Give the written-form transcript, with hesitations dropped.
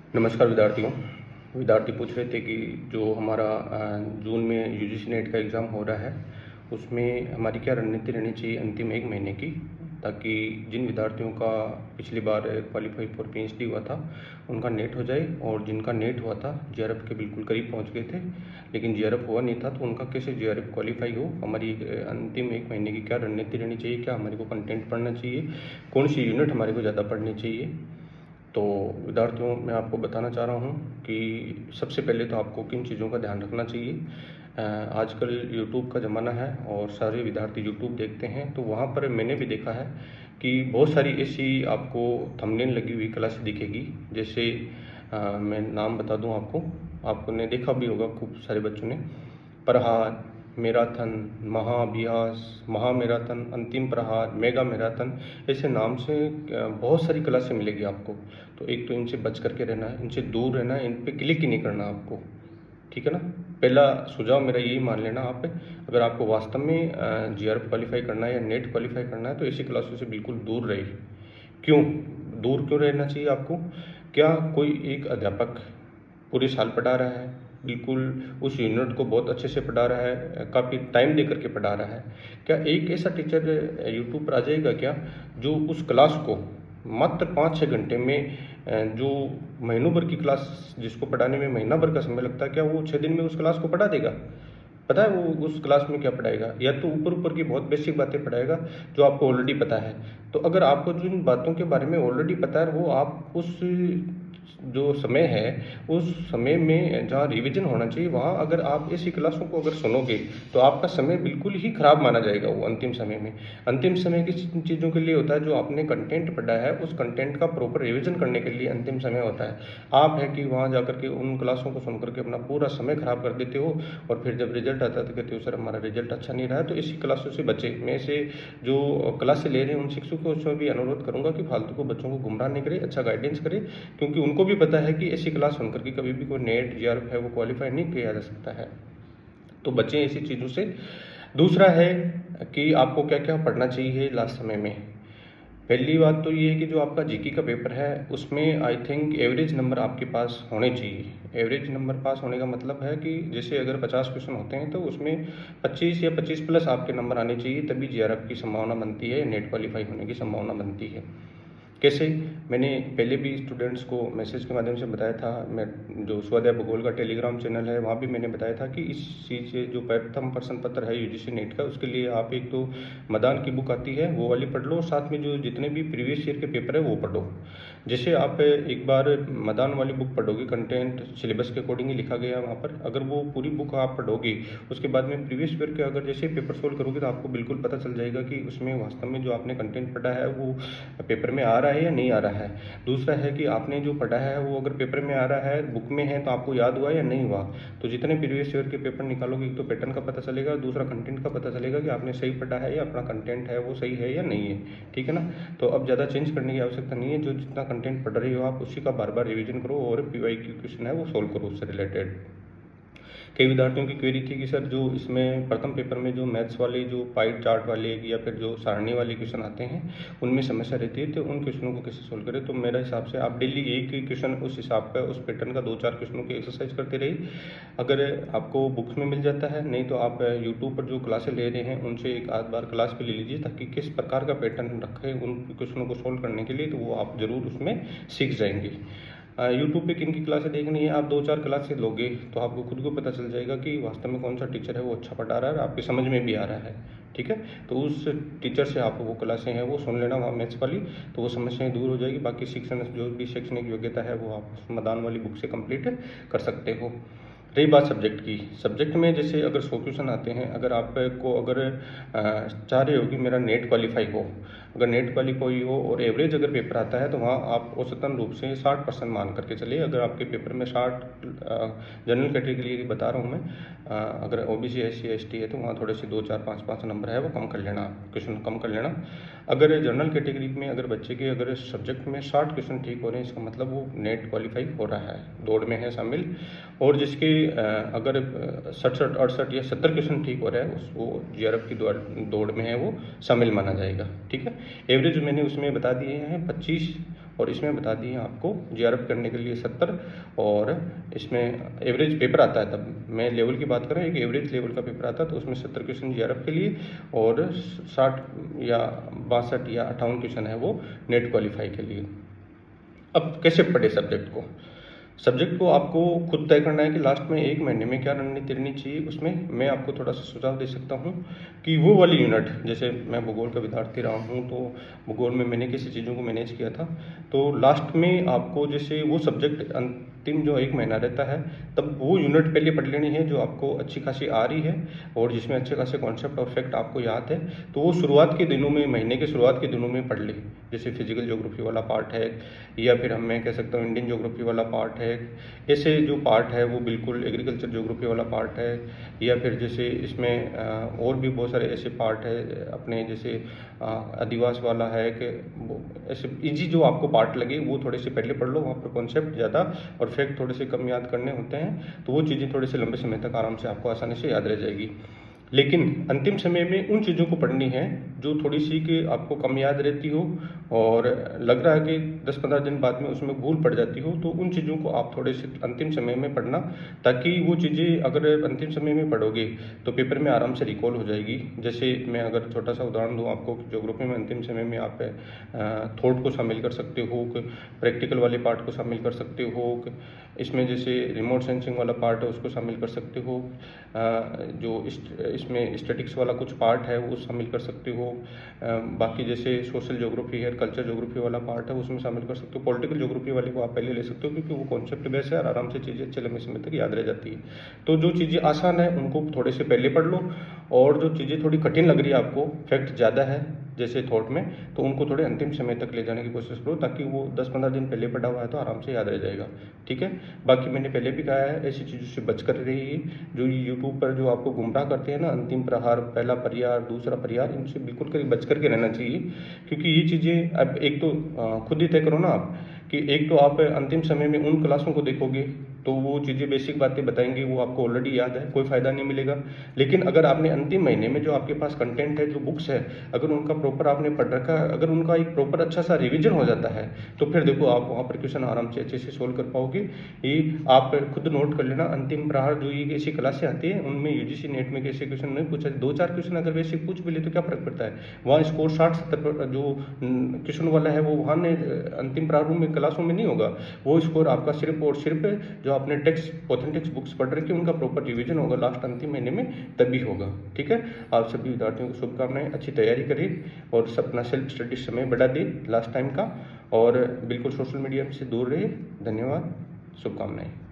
नमस्कार विद्यार्थियों। विद्यार्थी पूछ रहे थे कि जो हमारा जून में यूजीसी नेट का एग्ज़ाम हो रहा है, उसमें हमारी क्या रणनीति रहनी चाहिए अंतिम 1 महीने की, ताकि जिन विद्यार्थियों का पिछली बार क्वालीफाई फॉर पीएचडी हुआ था उनका नेट हो जाए, और जिनका नेट हुआ था जीआरएफ के बिल्कुल करीब पहुंच गए थे लेकिन जीआरएफ हुआ नहीं था, तो उनका कैसे जीआरएफ क्वालिफाई हो। हमारी अंतिम 1 महीने की क्या रणनीति रहनी चाहिए, क्या हमारे को कंटेंट पढ़ना चाहिए, कौन सी यूनिट हमारे को ज़्यादा पढ़नी चाहिए। तो विद्यार्थियों, मैं आपको बताना चाह रहा हूँ कि सबसे पहले तो आपको किन चीज़ों का ध्यान रखना चाहिए। आजकल यूट्यूब का ज़माना है और सारे विद्यार्थी यूट्यूब देखते हैं, तो वहाँ पर मैंने भी देखा है कि बहुत सारी ऐसी आपको थंबनेल लगी हुई क्लास दिखेगी। जैसे मैं नाम बता दूँ आपको, आपने देखा भी होगा खूब सारे बच्चों ने, प्रहार, मैराथन, महाअभ्यास, महामैराथन, अंतिम प्रहार, मेगा मैराथन, ऐसे नाम से बहुत सारी क्लासें मिलेगी आपको। तो एक तो इनसे बच करके रहना है, इनसे दूर रहना है, इन पे क्लिक ही नहीं करना आपको, ठीक है ना। पहला सुझाव मेरा यही मान लेना, आप अगर आपको वास्तव में जीआरएफ क्वालिफाई करना है या नेट क्वालिफाई करना है तो ऐसी क्लासों से बिल्कुल दूर रहिए। क्यों दूर क्यों रहना चाहिए आपको? क्या कोई एक अध्यापक पूरे साल पढ़ा रहा है, बिल्कुल उस यूनिट को बहुत अच्छे से पढ़ा रहा है, काफ़ी टाइम दे करके पढ़ा रहा है? क्या एक ऐसा टीचर यूट्यूब पर आ जाएगा क्या, जो उस क्लास को मात्र 5-6 घंटे में, जो महीनों भर की क्लास जिसको पढ़ाने में महीना भर का समय लगता है, क्या वो 6 दिन में उस क्लास को पढ़ा देगा? पता है वो उस क्लास में क्या पढ़ाएगा? या तो ऊपर ऊपर की बहुत बेसिक बातें पढ़ाएगा जो आपको ऑलरेडी पता है। तो अगर आपको जिन बातों के बारे में ऑलरेडी पता है, वो आप उस जो समय है उस समय में जहाँ रिवीजन होना चाहिए, वहाँ अगर आप ऐसी क्लासों को अगर सुनोगे तो आपका समय बिल्कुल ही खराब माना जाएगा। वो अंतिम समय में, अंतिम समय किस चीज़ों के लिए होता है? जो आपने कंटेंट पढ़ा है उस कंटेंट का प्रॉपर रिवीजन करने के लिए अंतिम समय होता है। आप है कि वहाँ जा करके उन क्लासों को सुन करके अपना पूरा समय खराब कर देते हो, और फिर जब रिजल्ट आता है तो कहते हो सर हमारा रिजल्ट अच्छा नहीं रहा है। तो ऐसी क्लासों से बचे। मैं से जो क्लासें ले रहे हैं उन शिक्षकों से भी अनुरोध करूँगा कि फालतू को बच्चों को गुमराह नहीं करे, अच्छा गाइडेंस करे, क्योंकि उनको भी पता है कि ऐसी क्लास सुनकर के कभी भी कोई नेट जीआरएफ है वो क्वालिफाई नहीं किया जा सकता है। तो बचें ऐसी चीज़ों से। दूसरा है कि आपको क्या क्या पढ़ना चाहिए लास्ट समय में। पहली बात तो ये है कि जो आपका जीके का पेपर है उसमें आई थिंक एवरेज नंबर आपके पास होने चाहिए। एवरेज नंबर पास होने का मतलब है कि जैसे अगर 50 क्वेश्चन होते हैं तो उसमें 25 या 25 प्लस आपके नंबर आने चाहिए, तभी जीआरएफ की संभावना बनती है, नेट क्वालिफाई होने की संभावना बनती है। कैसे? मैंने पहले भी स्टूडेंट्स को मैसेज के माध्यम से बताया था। मैं जो स्वाध्याय भूगोल का टेलीग्राम चैनल है वहाँ भी मैंने बताया था कि इस चीज़ से जो प्रथम प्रश्न पत्र है यूजीसी नेट का, उसके लिए आप एक तो मदान की बुक आती है वो वाली पढ़ लो, साथ में जो जितने भी प्रीवियस ईयर के पेपर है वो पढ़ो। जैसे आप एक बार मदान वाली बुक पढ़ोगे, कंटेंट सिलेबस के अकॉर्डिंग ही लिखा गया है वहाँ पर, अगर वो पूरी बुक आप पढ़ोगे उसके बाद में प्रीवियस ईयर के अगर जैसे पेपर सोल्व करोगे तो आपको बिल्कुल पता चल जाएगा कि उसमें वास्तव में जो आपने कंटेंट पढ़ा है वो पेपर में आ रहा है या नहीं आ रहा है। दूसरा है कि आपने जो पढ़ा है वो अगर पेपर में आ रहा है, बुक में है, तो आपको याद हुआ या नहीं हुआ। तो जितने प्रीवियस ईयर के पेपर निकालोगे, एक तो पैटर्न का पता चलेगा और दूसरा कंटेंट का पता चलेगा कि आपने सही पढ़ा है या अपना कंटेंट है वो सही है या नहीं है, ठीक है ना। तो अब ज़्यादा चेंज करने की आवश्यकता नहीं है, जो जितना कंटेंट पढ़ रहे हो आप उसी का बार बार रिवीजन करो और पीवाईक्यू क्वेश्चन है वो सोल्व करो उससे रिलेटेड। कई विद्यार्थियों की क्वेरी थी कि सर जो इसमें प्रथम पेपर में जो मैथ्स वाले जो पाई चार्ट वाले या फिर जो सारणी वाले क्वेश्चन आते हैं उनमें समस्या रहती है, तो उन क्वेश्चनों को कैसे सोल्व करें। तो मेरे हिसाब से आप डेली एक ही क्वेश्चन उस हिसाब का उस पैटर्न का 2-4 क्वेश्चनों की एक्सरसाइज करते रहिए। अगर आपको बुक्स में मिल जाता है, नहीं तो आप यूट्यूब पर जो क्लासें ले रहे हैं उनसे एक आध बार क्लास भी ले लीजिए, ताकि किस प्रकार का पैटर्न रखें उन क्वेश्चनों को सोल्व करने के लिए, तो वो आप ज़रूर उसमें सीख जाएंगे। यूट्यूब पे किन की क्लासें देखनी है, आप 2-4 क्लासें लोगे तो आपको खुद को पता चल जाएगा कि वास्तव में कौन सा टीचर है वो अच्छा पढ़ा रहा है और आपके समझ में भी आ रहा है, ठीक है। तो उस टीचर से आप वो क्लासें हैं वो सुन लेना वहाँ मैथ्स वाली, तो वो समस्याएं दूर हो जाएगी। बाकी शिक्षण जो भी शैक्षणिक योग्यता है वो आप उस मदान वाली बुक से कंप्लीट कर सकते हो। रही बात सब्जेक्ट की, सब्जेक्ट में जैसे अगर 100 क्वेश्चन आते हैं, अगर आपको अगर चाह रहे हो कि मेरा नेट क्वालिफाई हो, अगर नेट क्वालिफाई हो और एवरेज अगर पेपर आता है तो वहाँ आप औसतन रूप से 60% मान करके चलिए। अगर आपके पेपर में 60 जनरल कैटेगरी के लिए बता रहा हूँ मैं, अगर ओबीसी SC ST है तो वहाँ थोड़े से 2-4-5 नंबर है वो कम कर लेना, क्वेश्चन कम कर लेना। अगर जनरल कैटेगरी में अगर बच्चे के अगर सब्जेक्ट में 60 क्वेश्चन ठीक हो रहे हैं, इसका मतलब वो नेट क्वालिफाई हो रहा है, दौड़ में है शामिल। और जिसके अगर 67, 68 या 70 क्वेश्चन ठीक हो रहा है वो जीआरएफ की दौड़ में है वो शामिल माना जाएगा, ठीक है। एवरेज मैंने उसमें बता दिए हैं 25 और इसमें बता दिए आपको जीआरएफ करने के लिए 70 और इसमें एवरेज पेपर आता है, तब मैं लेवल की बात कर रहा हूँ, एक एवरेज लेवल का पेपर आता है तो उसमें 70 क्वेश्चन जीआरएफ के लिए और 60 या 62 या 58 क्वेश्चन है वो नेट क्वालिफाई के लिए। अब कैसे पढ़े सब्जेक्ट को आपको खुद तय करना है कि लास्ट में 1 महीने में क्या रणनीति रहनी चाहिए। उसमें मैं आपको थोड़ा सा सुझाव दे सकता हूँ कि वो वाली यूनिट, जैसे मैं भूगोल का विद्यार्थी रहा हूँ तो भूगोल में मैंने कैसी चीज़ों को मैनेज किया था, तो लास्ट में आपको जैसे वो सब्जेक्ट अंतिम जो 1 महीना रहता है तब वो यूनिट पहले पढ़ लेनी है जो आपको अच्छी खासी आ रही है और जिसमें अच्छे खासे कॉन्सेप्ट और फैक्ट आपको याद है, तो वो शुरुआत के दिनों में, महीने के शुरुआत के दिनों में पढ़ ले। जैसे फिजिकल ज्योग्राफी वाला पार्ट है या फिर मैं कह सकता हूँ इंडियन ज्योग्राफी वाला पार्ट है, ऐसे जो पार्ट है वो बिल्कुल एग्रीकल्चर ज्योग्राफी वाला पार्ट है, या फिर जैसे इसमें और भी बहुत सारे ऐसे पार्ट है अपने जैसे आदिवास वाला है कि ऐसे इजी जो आपको पार्ट लगे वो थोड़े से पहले पढ़ लो, वहाँ पर कॉन्सेप्ट ज़्यादा और फैक्ट थोड़े से कम याद करने होते हैं, तो वो चीज़ें थोड़े से लंबे समय तक आराम से आपको आसानी से याद रह जाएगी। लेकिन अंतिम समय में उन चीज़ों को पढ़नी है जो थोड़ी सी कि आपको कम याद रहती हो और लग रहा है कि 10-15 दिन बाद में उसमें भूल पड़ जाती हो, तो उन चीज़ों को आप थोड़े से अंतिम समय में पढ़ना, ताकि वो चीज़ें अगर अंतिम समय में पढ़ोगे तो पेपर में आराम से रिकॉल हो जाएगी। जैसे मैं अगर छोटा सा उदाहरण दूँ आपको, ज्योग्राफी में अंतिम समय में आप थॉट को शामिल कर सकते हो, प्रैक्टिकल वाले पार्ट को शामिल कर सकते हो, इसमें जैसे रिमोट सेंसिंग वाला पार्ट है उसको शामिल कर सकते हो, जो इसमें स्टैटिक्स वाला कुछ पार्ट है वो शामिल कर सकते हो, बाकी जैसे सोशल ज्योग्राफी है, कल्चर ज्योग्राफी वाला पार्ट है उसमें शामिल कर सकते हो। पॉलिटिकल ज्योग्राफी वाले को आप पहले ले सकते हो क्योंकि वो कॉन्सेप्ट बेस है और आराम से चीज़ें अच्छे लंबे समय तक याद रह जाती है। तो जो चीज़ें आसान है उनको थोड़े से पहले पढ़ लो, और जो चीज़ें थोड़ी कठिन लग रही है आपको, फैक्ट ज़्यादा है जैसे थॉट में, तो उनको थोड़े अंतिम समय तक ले जाने की कोशिश करो, ताकि वो 10-15 दिन पहले पढ़ा हुआ है तो आराम से याद रह जाएगा। ठीक है, बाकी मैंने पहले भी कहा है ऐसी चीज़ों से बच कर रही, जो यूट्यूब पर जो आपको गुमराह करते हैं ना, अंतिम प्रहार, पहला परिहार, दूसरा परिहार, इनसे बिल्कुल कहीं बच करके रहना चाहिए। क्योंकि ये चीज़ें अब एक तो खुद ही तय करो ना आप कि एक तो आप अंतिम समय में उन क्लासों को देखोगे तो वो चीज़ें बेसिक बातें बताएंगे, वो आपको ऑलरेडी याद है, कोई फ़ायदा नहीं मिलेगा। लेकिन अगर आपने अंतिम महीने में जो आपके पास कंटेंट है, जो बुक्स है, अगर उनका प्रॉपर आपने पढ़ रखा है, अगर उनका एक प्रॉपर अच्छा सा रिवीजन हो जाता है, तो फिर देखो आप वहाँ पर क्वेश्चन आराम से अच्छे से सोल्व कर पाओगे। ये आप खुद नोट कर लेना, अंतिम प्रहार जो ये ऐसी क्लासें आती है उनमें यूजीसी नेट में कैसे क्वेश्चन नहीं पूछा, 2-4 क्वेश्चन अगर वैसे पूछ भी ले तो क्या फ़र्क पड़ता है, वहाँ स्कोर 60-70 जो क्वेश्चन वाला है वो वहाँ ने अंतिम प्रारूप में क्लासों में नहीं होगा, वो स्कोर आपका सिर्फ और सिर्फ जो आपने टेक्स्ट ऑथेंटिक्स बुक्स पढ़ रखी उनका प्रॉपर रिवीजन होगा लास्ट अंतिम महीने में, तभी होगा। ठीक है, आप सभी विद्यार्थियों को शुभकामनाएं, अच्छी तैयारी करें और अपना सेल्फ स्टडी समय बढ़ा दें लास्ट टाइम का, और बिल्कुल सोशल मीडिया से दूर रहे। धन्यवाद, शुभकामनाएं।